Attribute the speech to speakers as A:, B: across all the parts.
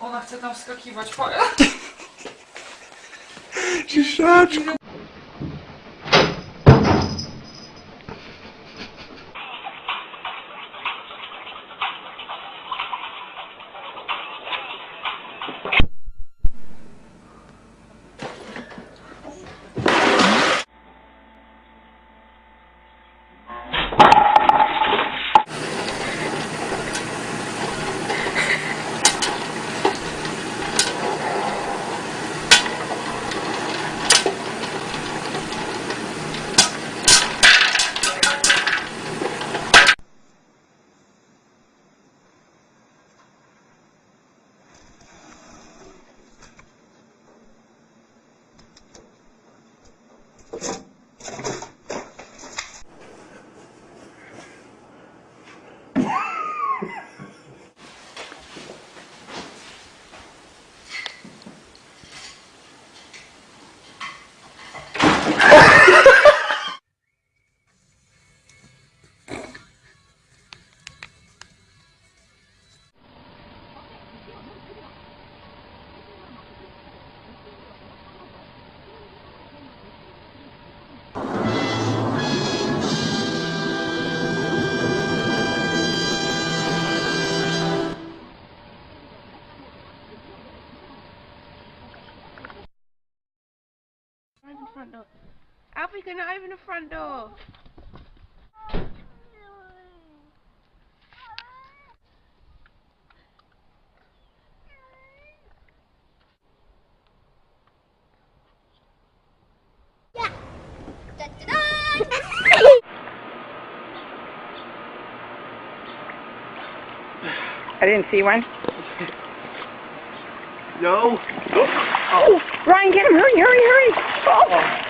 A: Ona chce tam wskakiwać.
B: Ciszaczku.
C: Front door. Alfie, can I open the front door?
D: Yeah. Da-da-da!
E: I didn't see one.
B: No.
E: Oh, Ryan, get him! Hurry, hurry, hurry! Oh.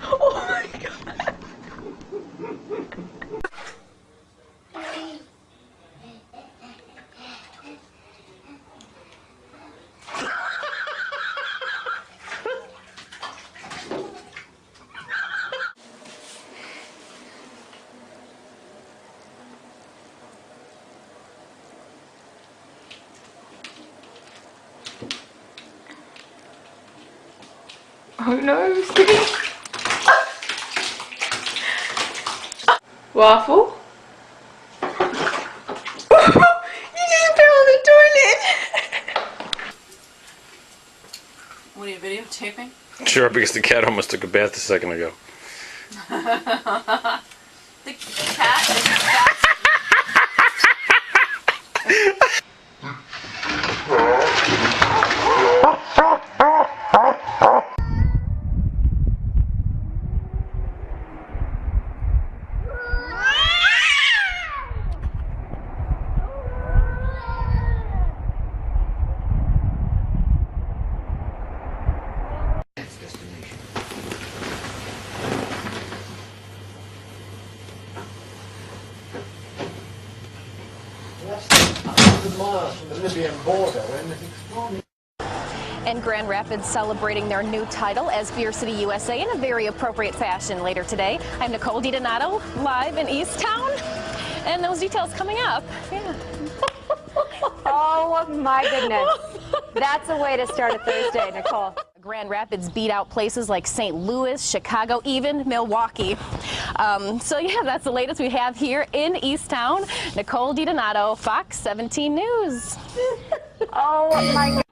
C: Oh my God.
A: Oh no, Waffle? You just fell on the toilet! What are you videotaping?
B: Sure, because the cat almost took a bath a second ago.
A: The cat is fast.
F: Miles from the Libyan border
G: And Grand Rapids celebrating their new title as Beer City USA in a very appropriate fashion later today. I'm Nicole DiDonato, live in East Town, and those details coming up. Yeah.
H: Oh my goodness. That's a way to start a Thursday, Nicole.
G: Grand Rapids beat out places like St. Louis, Chicago, even Milwaukee. So yeah, that's the latest we have here in East Town. Nicole DiDonato, Fox 17 News.
H: Oh my goodness.